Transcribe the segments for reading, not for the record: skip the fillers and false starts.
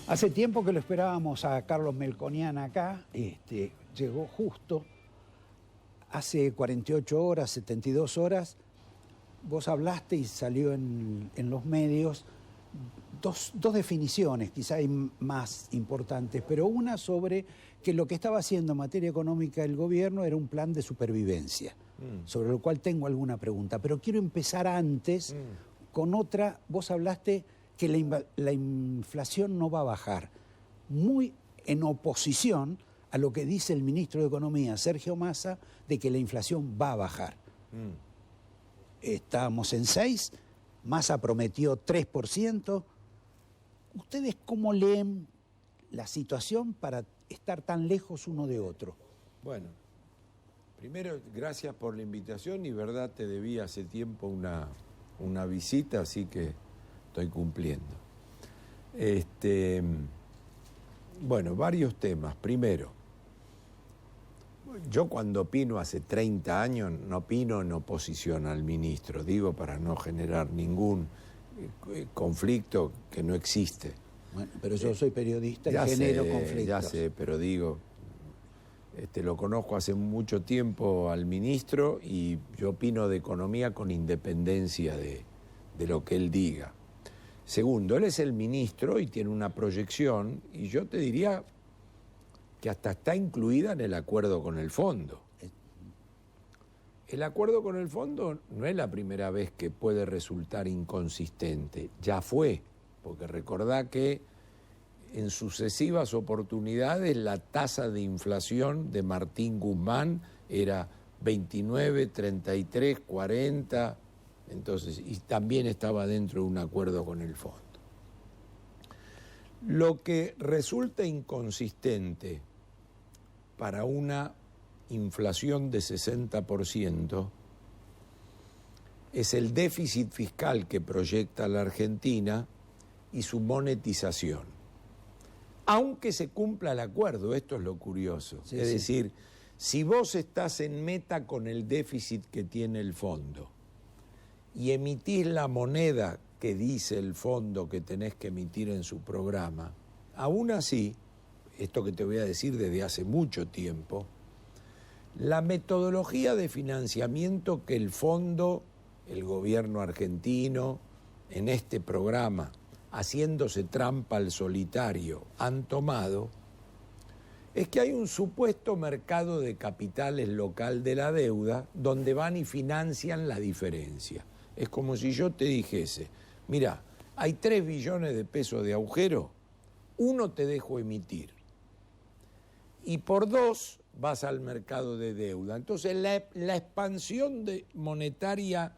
Hace tiempo que lo esperábamos a Carlos Melconian acá, llegó justo, hace 48 horas, 72 horas, vos hablaste y salió en los medios dos definiciones, quizá hay más importantes, pero una sobre que lo que estaba haciendo en materia económica el gobierno era un plan de supervivencia, sobre lo cual tengo alguna pregunta, pero quiero empezar antes con otra. Vos hablaste que la inflación no va a bajar, muy en oposición a lo que dice el ministro de Economía, Sergio Massa, de que la inflación va a bajar. Estábamos en 6%, Massa prometió 3%. ¿Ustedes cómo leen la situación para estar tan lejos uno de otro? Bueno, primero, gracias por la invitación y verdad te debí hace tiempo una visita, así que estoy cumpliendo. Bueno, varios temas. Primero, yo cuando opino hace 30 años no opino en oposición al ministro, digo para no generar ningún conflicto que no existe. Bueno, pero yo soy periodista y genero conflictos. Ya sé, pero digo, lo conozco hace mucho tiempo al ministro y yo opino de economía con independencia de lo que él diga. Segundo, él es el ministro y tiene una proyección y yo te diría que hasta está incluida en el acuerdo con el fondo. El acuerdo con el fondo no es la primera vez que puede resultar inconsistente, ya fue, porque recordá que en sucesivas oportunidades la tasa de inflación de Martín Guzmán era 29, 33, 40, entonces, y también estaba dentro de un acuerdo con el fondo. Lo que resulta inconsistente para una inflación de 60% es el déficit fiscal que proyecta la Argentina y su monetización. Aunque se cumpla el acuerdo, esto es lo curioso. Sí, es decir, si vos estás en meta con el déficit que tiene el fondo y emitís la moneda que dice el fondo que tenés que emitir en su programa, aún así, esto que te voy a decir desde hace mucho tiempo, la metodología de financiamiento que el fondo, el gobierno argentino, en este programa, haciéndose trampa al solitario, han tomado, es que hay un supuesto mercado de capitales local de la deuda donde van y financian la diferencia. Es como si yo te dijese, mira, hay 3 billones de pesos de agujero, 1 te dejo emitir y por 2 vas al mercado de deuda. Entonces la expansión monetaria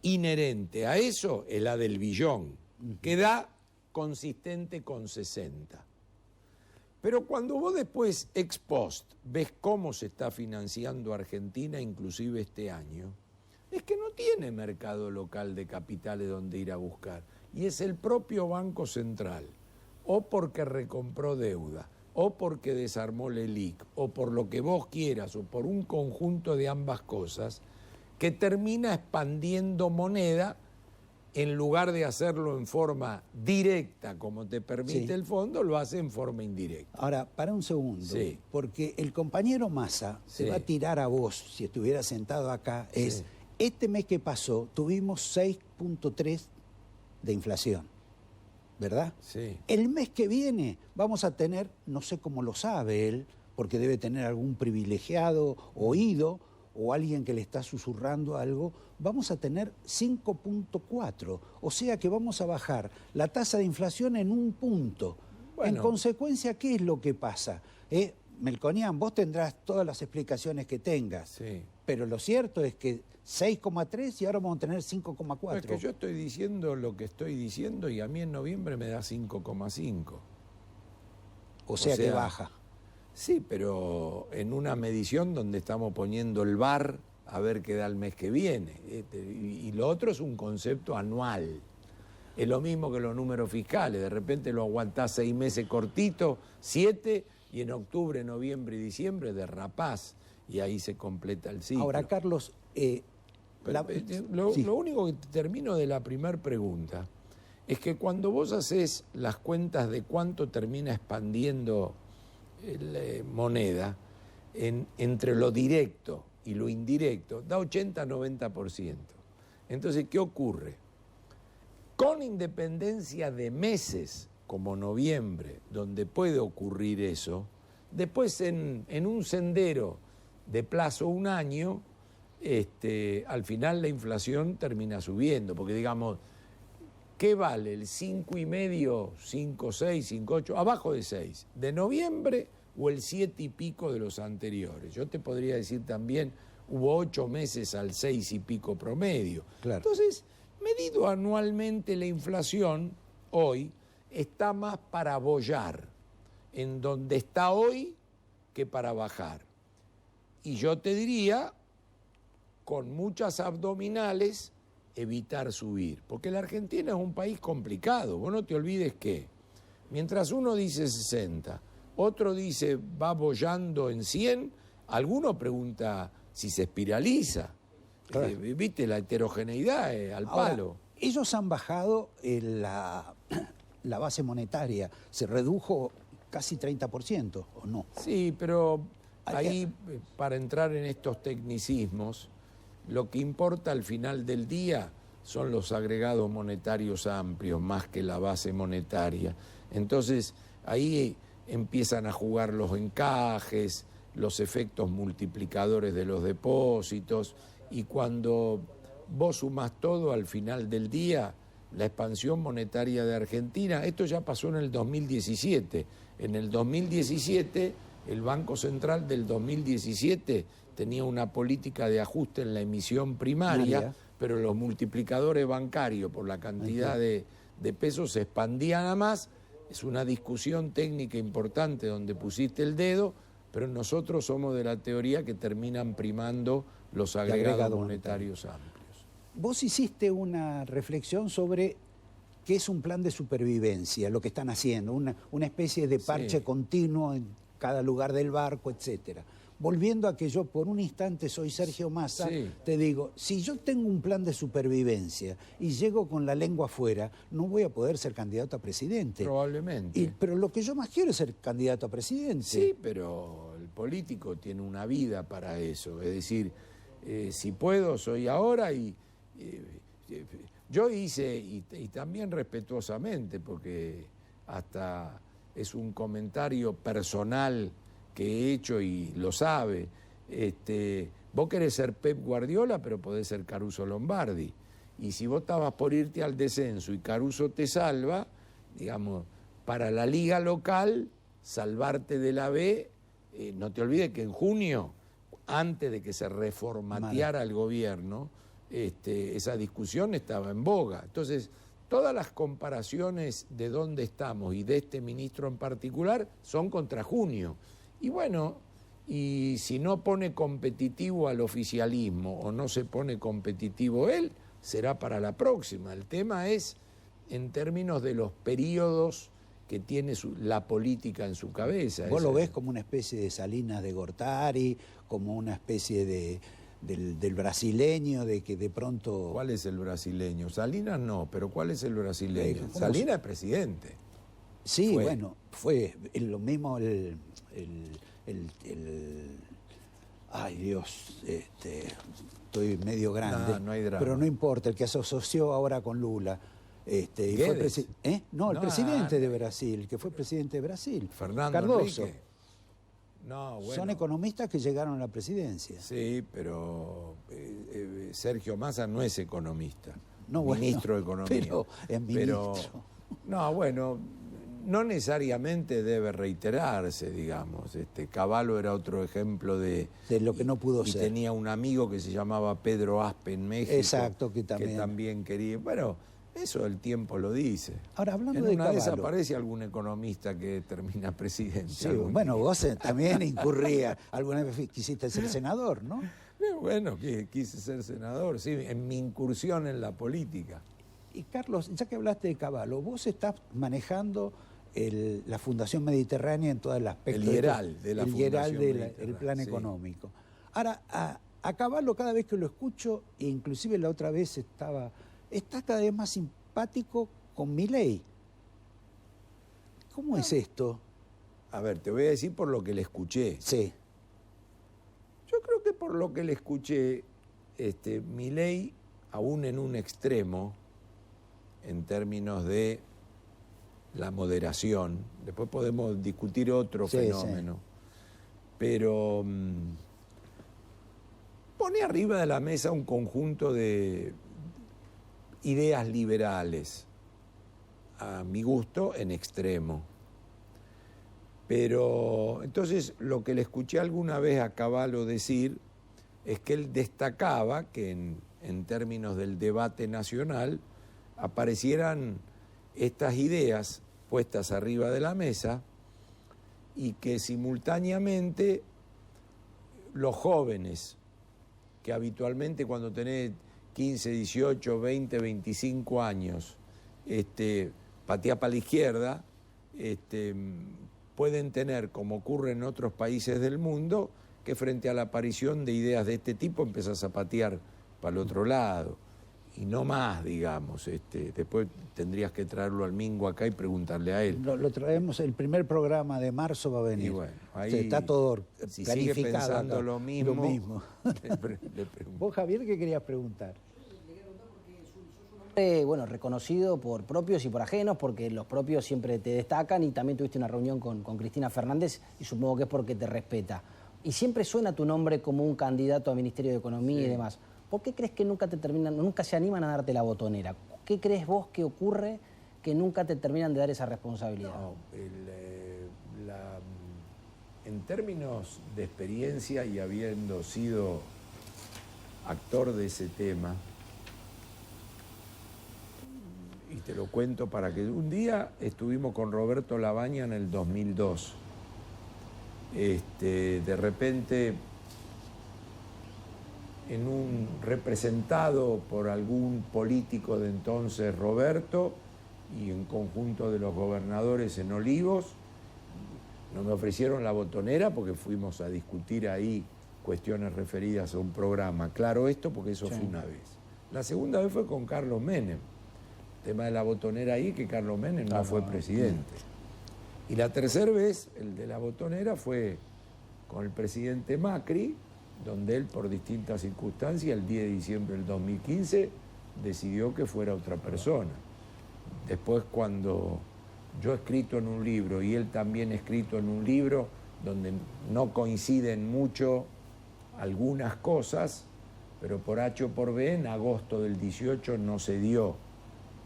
inherente a eso es la del billón, que da consistente con 60. Pero cuando vos después, ex post, ves cómo se está financiando Argentina, inclusive este año, es que no tiene mercado local de capitales donde ir a buscar. Y es el propio Banco Central, o porque recompró deuda, o porque desarmó la LELIQ, o por lo que vos quieras, o por un conjunto de ambas cosas, que termina expandiendo moneda en lugar de hacerlo en forma directa, como te permite el fondo, lo hace en forma indirecta. Ahora, para un segundo, porque el compañero Massa se va a tirar a vos, si estuviera sentado acá, este mes que pasó tuvimos 6.3 de inflación, ¿verdad? Sí. El mes que viene vamos a tener, no sé cómo lo sabe él, porque debe tener algún privilegiado oído o alguien que le está susurrando algo, vamos a tener 5.4, o sea que vamos a bajar la tasa de inflación en 1 punto. Bueno. En consecuencia, ¿qué es lo que pasa? Melconian, vos tendrás todas las explicaciones que tengas, pero lo cierto es que 6,3 y ahora vamos a tener 5,4. Es que yo estoy diciendo lo que estoy diciendo y a mí en noviembre me da 5,5. O sea que baja. Sí, pero en una medición donde estamos poniendo el VAR a ver qué da el mes que viene. Y lo otro es un concepto anual. Es lo mismo que los números fiscales. De repente lo aguantás 6 meses cortito, 7, y en octubre, noviembre y diciembre derrapás. Y ahí se completa el ciclo. Ahora, Carlos... lo único que termino de la primera pregunta es que cuando vos haces las cuentas de cuánto termina expandiendo la moneda entre lo directo y lo indirecto, da 80-90%. Entonces, ¿qué ocurre? Con independencia de meses, como noviembre, donde puede ocurrir eso, después en un sendero de plazo un año, al final la inflación termina subiendo, porque digamos, ¿qué vale el 5,5, 5,6, 5,8, abajo de 6, de noviembre o el 7 y pico de los anteriores? Yo te podría decir también, hubo 8 meses al 6 y pico promedio. Claro. Entonces, medido anualmente la inflación, hoy, está más para bollar en donde está hoy que para bajar. Y yo te diría, con muchas abdominales, evitar subir. Porque la Argentina es un país complicado. Vos no te olvides que, mientras uno dice 60, otro dice va bollando en 100, alguno pregunta si se espiraliza. Claro. ¿Viste? La heterogeneidad al palo. Ahora, ellos han bajado la base monetaria, se redujo casi 30%, ¿o no? Sí, pero ahí, para entrar en estos tecnicismos, lo que importa al final del día son los agregados monetarios amplios, más que la base monetaria. Entonces, ahí empiezan a jugar los encajes, los efectos multiplicadores de los depósitos, y cuando vos sumás todo al final del día, la expansión monetaria de Argentina, esto ya pasó en el 2017. En el 2017, el Banco Central del 2017 tenía una política de ajuste en la emisión primaria, pero los multiplicadores bancarios por la cantidad de pesos se expandían a más. Es una discusión técnica importante donde pusiste el dedo, pero nosotros somos de la teoría que terminan primando los agregados monetarios amplios. Vos hiciste una reflexión sobre qué es un plan de supervivencia, lo que están haciendo, una especie de parche continuo en cada lugar del barco, etcétera. Volviendo a que yo por un instante soy Sergio Massa, te digo, si yo tengo un plan de supervivencia y llego con la lengua afuera, no voy a poder ser candidato a presidente. Probablemente. Pero lo que yo más quiero es ser candidato a presidente. Sí, pero el político tiene una vida para eso. Es decir, si puedo, soy ahora yo hice, y también respetuosamente, porque hasta es un comentario personal que he hecho y lo sabe, vos querés ser Pep Guardiola, pero podés ser Caruso Lombardi. Y si vos estabas por irte al descenso y Caruso te salva, digamos, para la liga local, salvarte de la B, no te olvides que en junio, antes de que se reformateara el gobierno, esa discusión estaba en boga. Entonces, todas las comparaciones de dónde estamos y de este ministro en particular son contra junio. Y bueno, y si no pone competitivo al oficialismo o no se pone competitivo él, será para la próxima. El tema es en términos de los periodos que tiene la política en su cabeza. ¿Vos lo ves como una especie de Salinas de Gortari, como una especie del brasileño, de que de pronto... ¿Cuál es el brasileño? Salinas no, pero ¿cuál es el brasileño? Salinas es presidente. Sí, bueno, fue lo mismo ay Dios, estoy medio grande, no hay drama. Pero no importa, el que se asoció ahora con Lula. Y fue el presidente de Brasil, que fue presidente de Brasil, Fernando Cardoso. Enrique. No, bueno. Son economistas que llegaron a la presidencia. Sí, pero Sergio Massa no es economista, No, ministro de Economía. Pero es ministro. No, bueno, no necesariamente debe reiterarse, digamos. Cavallo era otro ejemplo de lo que no pudo ser. Y tenía un amigo que se llamaba Pedro Aspe en México. Exacto, que también quería. Bueno, eso el tiempo lo dice. Ahora, hablando en de una Cavallo, de esas aparece algún economista que termina presidente. Sí, bueno, vos también incurría, alguna vez quisiste ser senador, ¿no? Bueno, quise ser senador, sí, en mi incursión en la política. Y Carlos, ya que hablaste de Cavallo, vos estás manejando la Fundación Mediterránea en todo el aspecto. El IERAL de la Fundación Mediterránea. El plan económico. Ahora, a Cavallo cada vez que lo escucho, e inclusive la otra vez está cada vez más simpático con Milei. ¿Cómo es esto? A ver, te voy a decir por lo que le escuché. Sí. Yo creo que por lo que le escuché, Milei, aún en un extremo, en términos de la moderación, después podemos discutir otro fenómeno, pero pone arriba de la mesa un conjunto de ideas liberales, a mi gusto, en extremo. Pero entonces lo que le escuché alguna vez a Cavallo decir es que él destacaba que en términos del debate nacional aparecieran estas ideas puestas arriba de la mesa y que simultáneamente los jóvenes, que habitualmente cuando tenés 15, 18, 20, 25 años, patea para la izquierda, pueden tener, como ocurre en otros países del mundo, que frente a la aparición de ideas de este tipo empezás a patear para el otro lado. Y no más, digamos. Después tendrías que traerlo al Mingo acá y preguntarle a él. Lo traemos, el primer programa de marzo va a venir. Y bueno, ahí, está todo si planificado. sigue pensando acá. lo mismo. Le pregunto. ¿Vos, Javier, qué querías preguntar? Bueno, reconocido por propios y por ajenos, porque los propios siempre te destacan y también tuviste una reunión con Cristina Fernández y supongo que es porque te respeta. Y siempre suena tu nombre como un candidato a Ministerio de Economía y demás. ¿Por qué crees que nunca se animan a darte la botonera? ¿Qué crees vos que ocurre que nunca te terminan de dar esa responsabilidad? No, en términos de experiencia y habiendo sido actor de ese tema, y te lo cuento para que... Un día estuvimos con Roberto Labaña en el 2002. De repente, representado por algún político de entonces, Roberto, y un conjunto de los gobernadores en Olivos, no me ofrecieron la botonera porque fuimos a discutir ahí cuestiones referidas a un programa. Claro esto porque eso fue una vez. La segunda vez fue con Carlos Menem. El tema de la botonera ahí, que Carlos Menem no fue presidente. Y la tercera vez, el de la botonera, fue con el presidente Macri, donde él, por distintas circunstancias, el 10 de diciembre del 2015, decidió que fuera otra persona. Después, cuando yo he escrito en un libro y él también ha escrito en un libro, donde no coinciden mucho algunas cosas, pero por H o por B, en agosto del 18 no se dio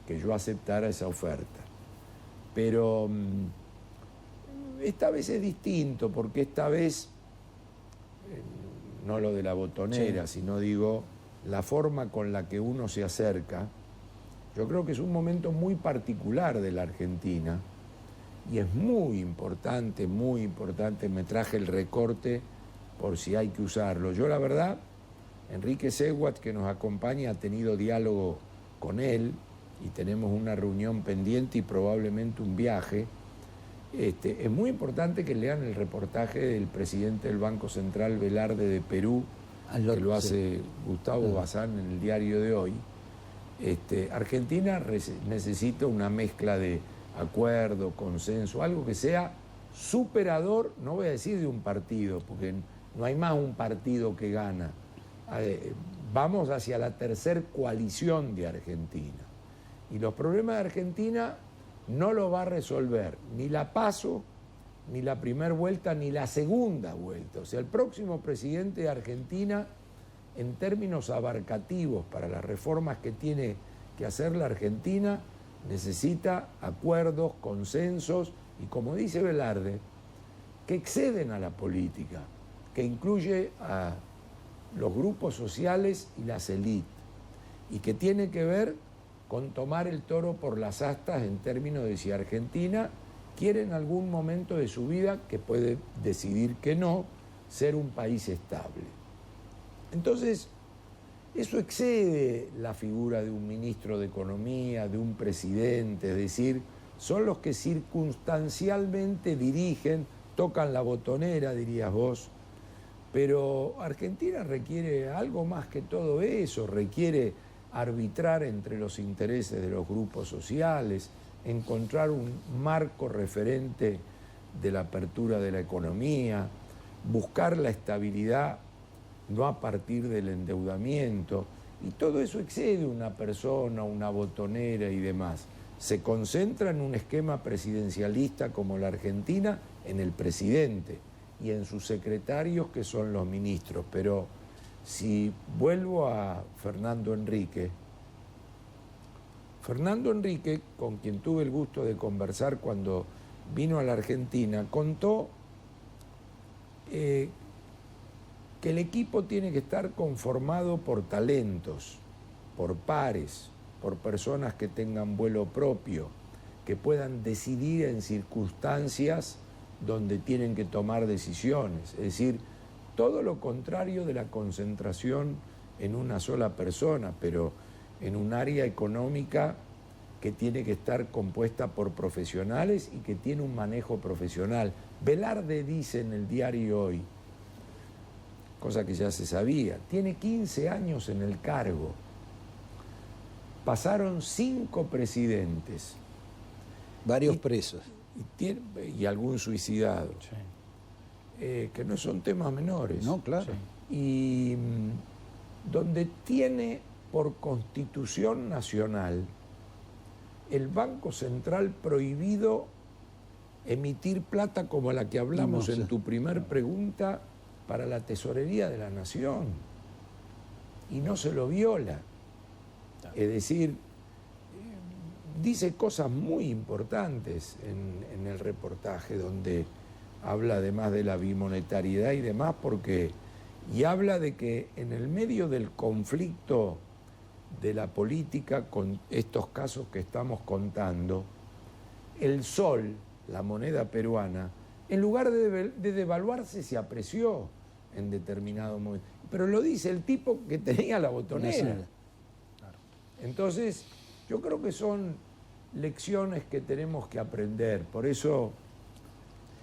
que yo aceptara esa oferta. Pero esta vez es distinto, porque esta vez, no lo de la botonera, sino digo, la forma con la que uno se acerca, yo creo que es un momento muy particular de la Argentina, y es muy importante, me traje el recorte por si hay que usarlo. Yo la verdad, Enrique Seguat, que nos acompaña, ha tenido diálogo con él, y tenemos una reunión pendiente y probablemente un viaje. Es muy importante que lean el reportaje del presidente del Banco Central, Velarde, de Perú, que lo hace Gustavo Bazán en el diario de hoy. Argentina necesita una mezcla de acuerdo, consenso, algo que sea superador, no voy a decir de un partido, porque no hay más un partido que gana. Vamos hacia la tercer coalición de Argentina. Y los problemas de Argentina no lo va a resolver ni la PASO, ni la primera vuelta, ni la segunda vuelta. O sea, el próximo presidente de Argentina, en términos abarcativos para las reformas que tiene que hacer la Argentina, necesita acuerdos, consensos y, como dice Velarde, que exceden a la política, que incluye a los grupos sociales y las élites, y que tiene que ver con tomar el toro por las astas en términos de si Argentina quiere en algún momento de su vida, que puede decidir que no, ser un país estable. Entonces, eso excede la figura de un ministro de Economía, de un presidente, es decir, son los que circunstancialmente dirigen, tocan la botonera, dirías vos, pero Argentina requiere algo más que todo eso, requiere arbitrar entre los intereses de los grupos sociales, encontrar un marco referente de la apertura de la economía, buscar la estabilidad no a partir del endeudamiento, y todo eso excede una persona, una botonera y demás. Se concentra en un esquema presidencialista como la Argentina, en el presidente y en sus secretarios que son los ministros. Pero si vuelvo a Fernando Henrique, con quien tuve el gusto de conversar cuando vino a la Argentina, contó que el equipo tiene que estar conformado por talentos, por pares, por personas que tengan vuelo propio, que puedan decidir en circunstancias donde tienen que tomar decisiones. Es decir, todo lo contrario de la concentración en una sola persona, pero en un área económica que tiene que estar compuesta por profesionales y que tiene un manejo profesional. Velarde dice en el diario Hoy, cosa que ya se sabía, tiene 15 años en el cargo. Pasaron 5 presidentes. Varios presos. Y algún suicidado. Sí. Que no son temas menores. No, claro. Sí. Y donde tiene por constitución nacional el Banco Central prohibido emitir plata como la que hablamos en tu primer pregunta para la tesorería de la nación. Y no se lo viola. Es decir, dice cosas muy importantes en el reportaje, donde habla además de la bimonetariedad y demás, y habla de que en el medio del conflicto de la política con estos casos que estamos contando, el sol, la moneda peruana, en lugar de devaluarse, se apreció en determinado momento. Pero lo dice el tipo que tenía la botonera. Entonces, yo creo que son lecciones que tenemos que aprender. Por eso,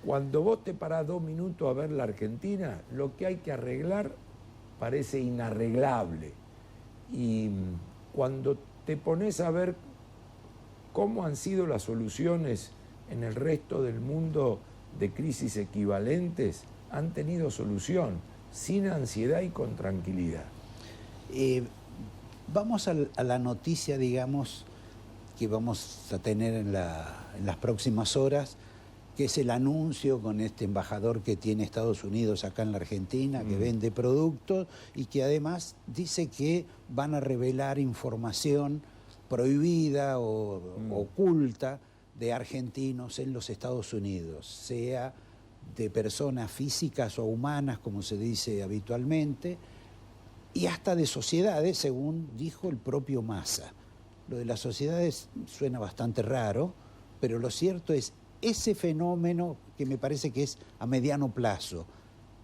cuando vos te parás 2 minutos a ver la Argentina, lo que hay que arreglar parece inarreglable. Y cuando te pones a ver cómo han sido las soluciones en el resto del mundo de crisis equivalentes, han tenido solución, sin ansiedad y con tranquilidad. Vamos a la noticia, digamos, que vamos a tener en las próximas horas, que es el anuncio con este embajador que tiene Estados Unidos acá en la Argentina, que vende productos y que además dice que van a revelar información prohibida o oculta de argentinos en los Estados Unidos, sea de personas físicas o humanas, como se dice habitualmente, y hasta de sociedades, según dijo el propio Massa. Lo de las sociedades suena bastante raro, pero lo cierto es ese fenómeno que me parece que es a mediano plazo,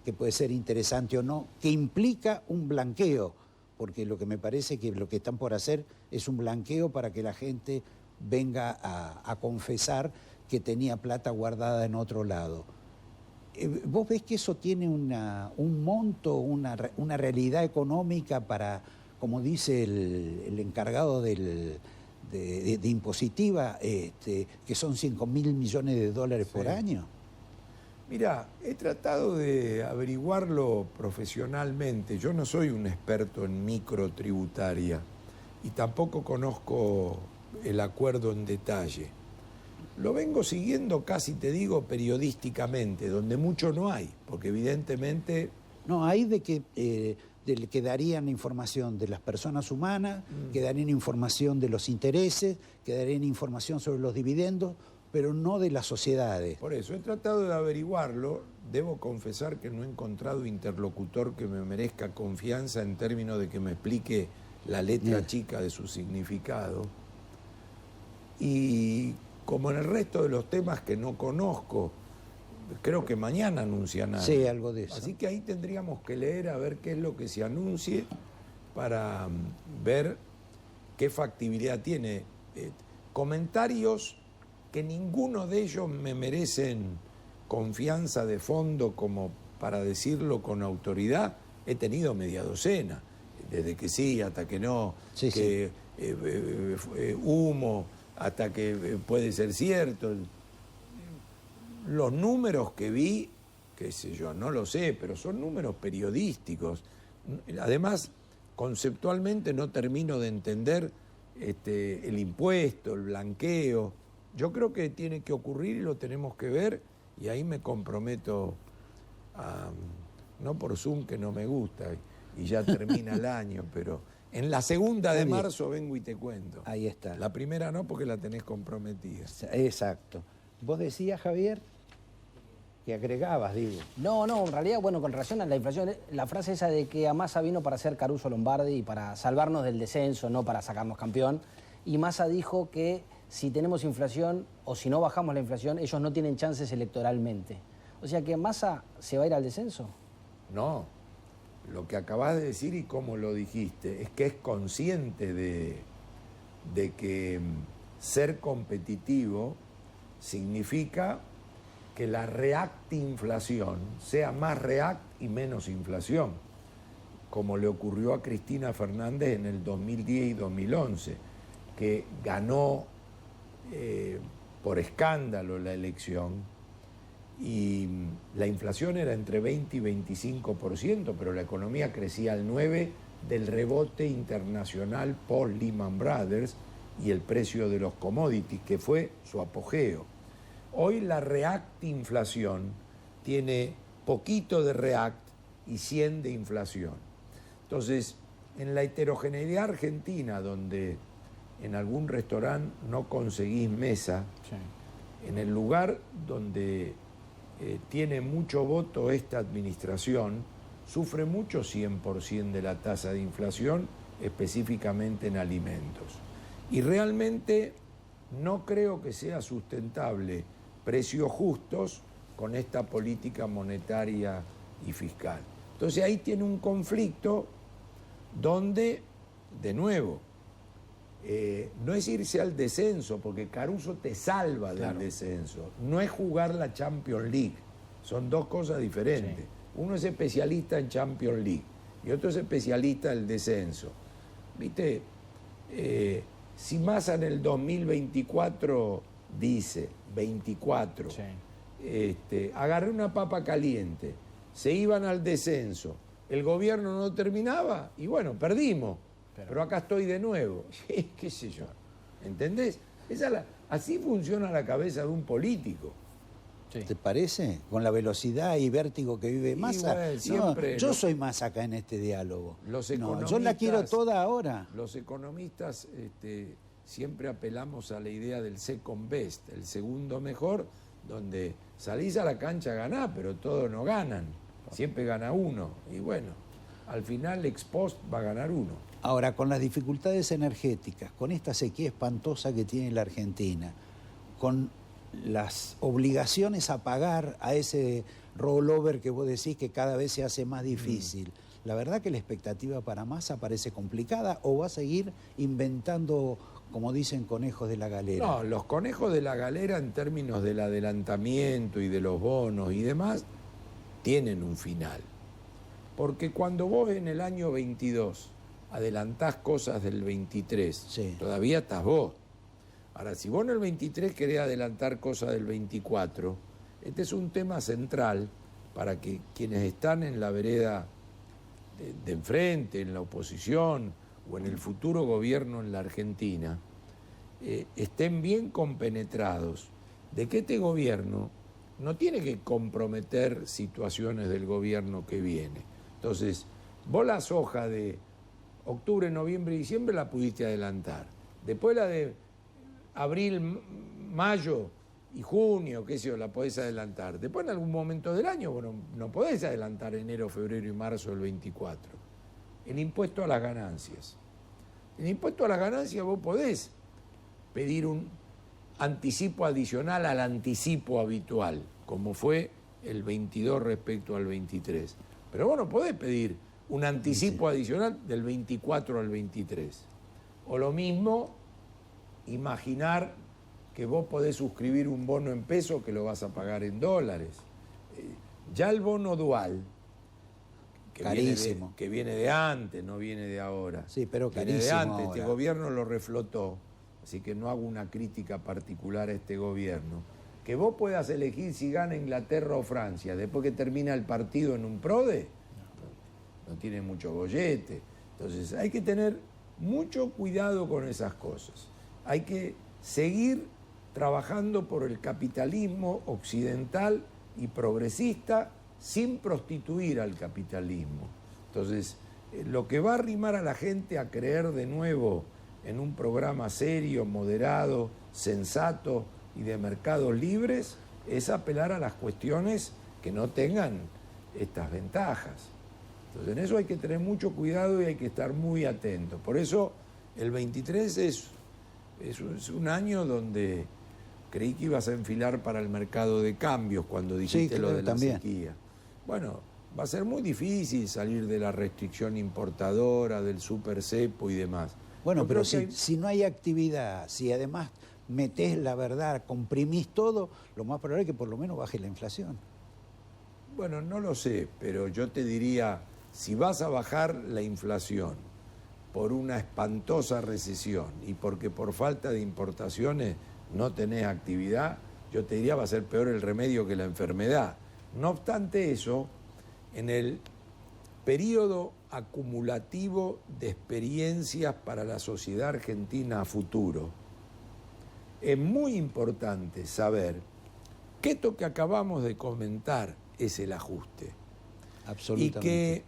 que puede ser interesante o no, que implica un blanqueo, porque lo que me parece que lo que están por hacer es un blanqueo para que la gente venga a confesar que tenía plata guardada en otro lado. ¿Vos ves que eso tiene un monto, una realidad económica para, como dice el encargado de impositiva, que son 5.000 millones de dólares por año? Mira, he tratado de averiguarlo profesionalmente. Yo no soy un experto en microtributaria y tampoco conozco el acuerdo en detalle. Lo vengo siguiendo casi, te digo, periodísticamente, donde mucho no hay, porque evidentemente... No, hay de que darían información de las personas humanas, que darían información de los intereses, que darían información sobre los dividendos, pero no de las sociedades. Por eso, he tratado de averiguarlo. Debo confesar que no he encontrado interlocutor que me merezca confianza en términos de que me explique la letra chica de su significado. Y como en el resto de los temas que no conozco, creo que mañana anuncian algo. Sí, algo de eso. Así que ahí tendríamos que leer a ver qué es lo que se anuncie para ver qué factibilidad tiene. Comentarios que ninguno de ellos me merecen confianza de fondo como para decirlo con autoridad, he tenido media docena. desde que sí hasta que no, Sí, que humo hasta que puede ser cierto. Los números que vi, qué sé yo, no lo sé, pero son números periodísticos. Además, conceptualmente no termino de entender el impuesto, el blanqueo. Yo creo que tiene que ocurrir y lo tenemos que ver, y ahí me comprometo no por Zoom, que no me gusta y ya termina el año, pero en la segunda de marzo vengo y te cuento. Ahí está. La primera no, porque la tenés comprometida. Exacto. Vos decías, Javier, que agregabas, digo. No, en realidad, bueno, con relación a la inflación, la frase esa de que a Massa vino para ser Caruso Lombardi y para salvarnos del descenso, no para sacarnos campeón, y Massa dijo que si tenemos inflación o si no bajamos la inflación, ellos no tienen chances electoralmente. O sea que Massa se va a ir al descenso. No, lo que acabas de decir y cómo lo dijiste, es que es consciente de que ser competitivo significa que la reactinflación sea más react y menos inflación, como le ocurrió a Cristina Fernández en el 2010 y 2011, que ganó por escándalo la elección, y la inflación era entre 20 y 25%, pero la economía crecía al 9% del rebote internacional post Lehman Brothers y el precio de los commodities, que fue su apogeo. Hoy la reactinflación tiene poquito de react y 100 de inflación. Entonces, en la heterogeneidad argentina, donde en algún restaurante no conseguís mesa, sí, en el lugar donde tiene mucho voto esta administración, sufre mucho 100% de la tasa de inflación, específicamente en alimentos. Y realmente no creo que sea sustentable precios justos con esta política monetaria y fiscal. Entonces ahí tiene un conflicto donde, de nuevo, no es irse al descenso, porque Caruso te salva del descenso, no es jugar la Champions League, son dos cosas diferentes. Sí. Uno es especialista en Champions League y otro es especialista en el descenso. ¿Viste? Si Massa en el 2024 dice, 24, sí, agarré una papa caliente, se iban al descenso, el gobierno no terminaba y bueno, perdimos. Pero acá estoy de nuevo, qué sé yo, ¿entendés? Así funciona la cabeza de un político. Sí. ¿Te parece? Con la velocidad y vértigo que vive Massa. Bueno, siempre, yo soy más acá en este diálogo. Yo la quiero toda ahora. Los economistas siempre apelamos a la idea del second best, el segundo mejor, donde salís a la cancha a ganar, pero todos no ganan. Siempre gana uno. Y bueno, al final ex post va a ganar uno. Ahora, con las dificultades energéticas, con esta sequía espantosa que tiene la Argentina, con las obligaciones a pagar a ese rollover que vos decís que cada vez se hace más difícil, la verdad que la expectativa para Massa parece complicada, o va a seguir inventando, como dicen, conejos de la galera. No, los conejos de la galera en términos del adelantamiento y de los bonos y demás, tienen un final. Porque cuando vos en el año 22 adelantás cosas del 23, sí, todavía estás vos. Ahora, si vos en el 23 querés adelantar cosas del 24, este es un tema central para que quienes están en la vereda de enfrente, en la oposición o en el futuro gobierno en la Argentina, estén bien compenetrados de que este gobierno no tiene que comprometer situaciones del gobierno que viene. Entonces, vos la soja de octubre, noviembre y diciembre la pudiste adelantar. Después la de abril, mayo y junio, qué sé yo, la podés adelantar. Después en algún momento del año, bueno, no podés adelantar enero, febrero y marzo del 24. El impuesto a las ganancias. El impuesto a las ganancias vos podés pedir un anticipo adicional al anticipo habitual, como fue el 22 respecto al 23. Pero vos no podés pedir un anticipo adicional del 24 al 23. O lo mismo, imaginar que vos podés suscribir un bono en pesos que lo vas a pagar en dólares. Ya el bono dual, carísimo. Que viene de antes, no viene de ahora. Sí, pero viene carísimo de antes. ahora. Este gobierno lo reflotó, así que no hago una crítica particular a este gobierno. Que vos puedas elegir si gana Inglaterra o Francia después que termina el partido en un PRODE, no tiene mucho gollete. Entonces hay que tener mucho cuidado con esas cosas. Hay que seguir trabajando por el capitalismo occidental y progresista sin prostituir al capitalismo. Entonces, lo que va a arrimar a la gente a creer de nuevo en un programa serio, moderado, sensato y de mercados libres es apelar a las cuestiones que no tengan estas ventajas. Entonces, en eso hay que tener mucho cuidado y hay que estar muy atento. Por eso, el 23 es un año donde creí que ibas a enfilar para el mercado de cambios cuando dijiste sí, lo de la también. sequía. Bueno, va a ser muy difícil salir de la restricción importadora, del super cepo y demás. Bueno, Yo pero creo que si no hay actividad, si además metés la verdad, comprimís todo, lo más probable es que por lo menos baje la inflación. Bueno, no lo sé, pero yo te diría, si vas a bajar la inflación por una espantosa recesión y porque por falta de importaciones no tenés actividad, yo te diría va a ser peor el remedio que la enfermedad. No obstante eso, en el periodo acumulativo de experiencias para la sociedad argentina a futuro, es muy importante saber que esto que acabamos de comentar es el ajuste. Absolutamente. Y que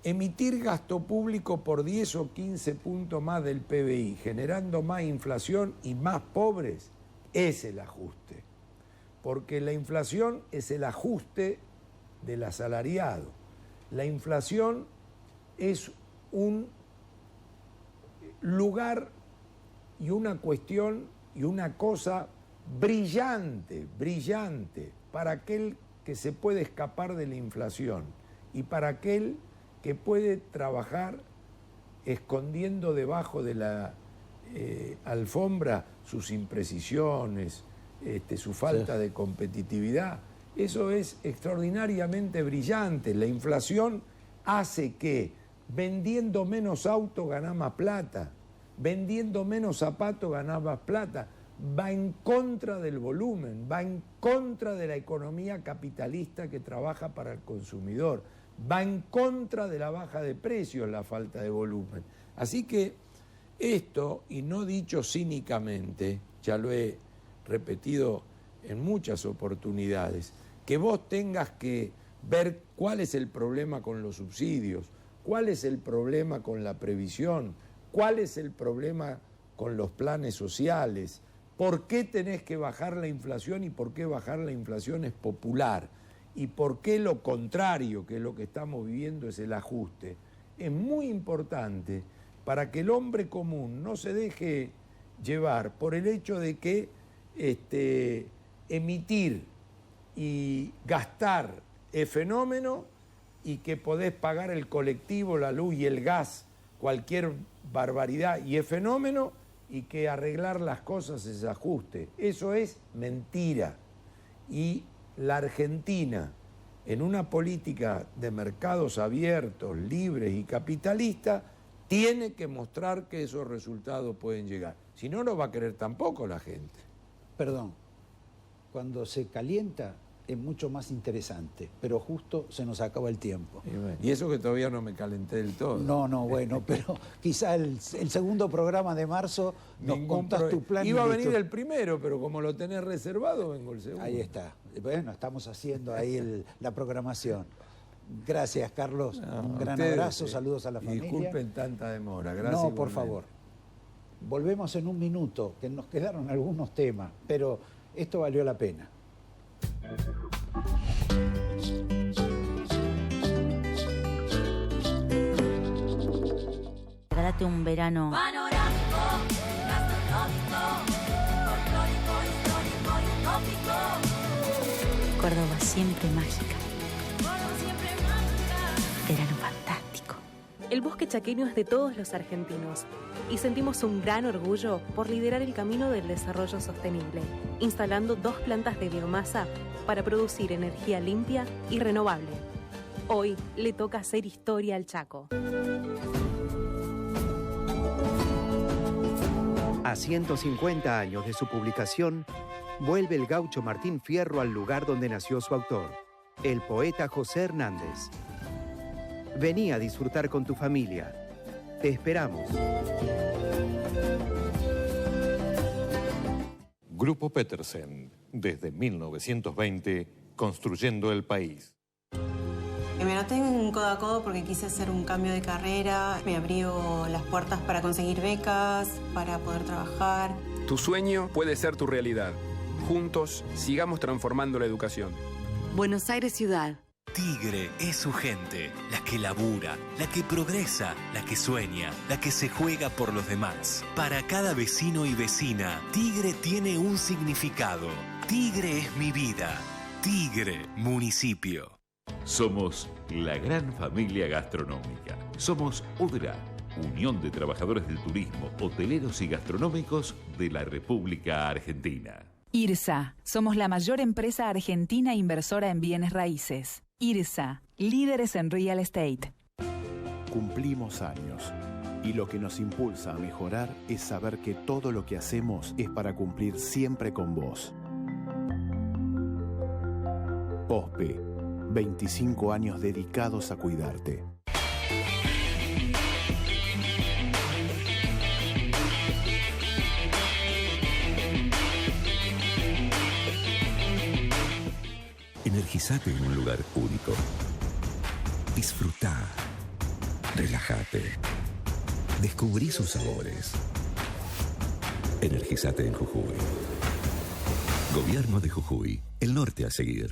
emitir gasto público por 10 o 15 puntos más del PBI, generando más inflación y más pobres, es el ajuste. Porque la inflación es el ajuste del asalariado. La inflación es un lugar y una cuestión y una cosa brillante, brillante, para aquel que se puede escapar de la inflación y para aquel que puede trabajar escondiendo debajo de la alfombra sus imprecisiones, su falta de competitividad. Eso es extraordinariamente brillante. La inflación hace que vendiendo menos auto ganás más plata, vendiendo menos zapatos ganás más plata. Va en contra del volumen, va en contra de la economía capitalista que trabaja para el consumidor, va en contra de la baja de precios, la falta de volumen. Así que esto, y no dicho cínicamente, ya lo he repetido en muchas oportunidades, que vos tengas que ver cuál es el problema con los subsidios, cuál es el problema con la previsión, cuál es el problema con los planes sociales, por qué tenés que bajar la inflación y por qué bajar la inflación es popular y por qué lo contrario, que es lo que estamos viviendo, es el ajuste. Es muy importante para que el hombre común no se deje llevar por el hecho de que emitir y gastar es fenómeno y que podés pagar el colectivo, la luz y el gas, cualquier barbaridad, y es fenómeno, y que arreglar las cosas es ajuste. Eso es mentira. Y la Argentina, en una política de mercados abiertos, libres y capitalistas, tiene que mostrar que esos resultados pueden llegar. Si no, no va a querer tampoco la gente. Perdón, cuando se calienta es mucho más interesante, pero justo se nos acaba el tiempo. Y eso que todavía no me calenté del todo. No, bueno, pero quizá el segundo programa de marzo nos contás tu plan. Iba a y venir listo. el primero, pero como lo tenés reservado, vengo el segundo. Ahí está. Bueno, estamos haciendo ahí la programación. Gracias, Carlos. Un gran Ustedes, abrazo, saludos a la familia. Disculpen tanta demora, gracias. No, por igualmente. favor. Volvemos en un minuto, que nos quedaron algunos temas, pero esto valió la pena. Regálate un verano Panorámico, gastronómico, folclórico, histórico y utópico. Córdoba siempre mágica. Córdoba siempre mágica. Verano fantástico. El bosque chaqueño es de todos los argentinos y sentimos un gran orgullo por liderar el camino del desarrollo sostenible, instalando 2 plantas de biomasa para producir energía limpia y renovable. Hoy le toca hacer historia al Chaco. A 150 años de su publicación, vuelve el gaucho Martín Fierro al lugar donde nació su autor, el poeta José Hernández. Vení a disfrutar con tu familia. Te esperamos. Grupo Petersen, desde 1920, construyendo el país. Me anoté en Codo a Codo porque quise hacer un cambio de carrera. Me abrió las puertas para conseguir becas, para poder trabajar. Tu sueño puede ser tu realidad. Juntos, sigamos transformando la educación. Buenos Aires Ciudad. Tigre es su gente, la que labura, la que progresa, la que sueña, la que se juega por los demás. Para cada vecino y vecina, Tigre tiene un significado. Tigre es mi vida. Tigre, municipio. Somos la gran familia gastronómica. Somos UDRA, Unión de Trabajadores del Turismo, Hoteleros y Gastronómicos de la República Argentina. IRSA, somos la mayor empresa argentina inversora en bienes raíces. IRSA, líderes en real estate. Cumplimos años y lo que nos impulsa a mejorar es saber que todo lo que hacemos es para cumplir siempre con vos. OSPE, 25 años dedicados a cuidarte. Energizate en un lugar único. Disfrutá. Relájate. Descubrí sus sabores. Energizate en Jujuy. Gobierno de Jujuy. El norte a seguir.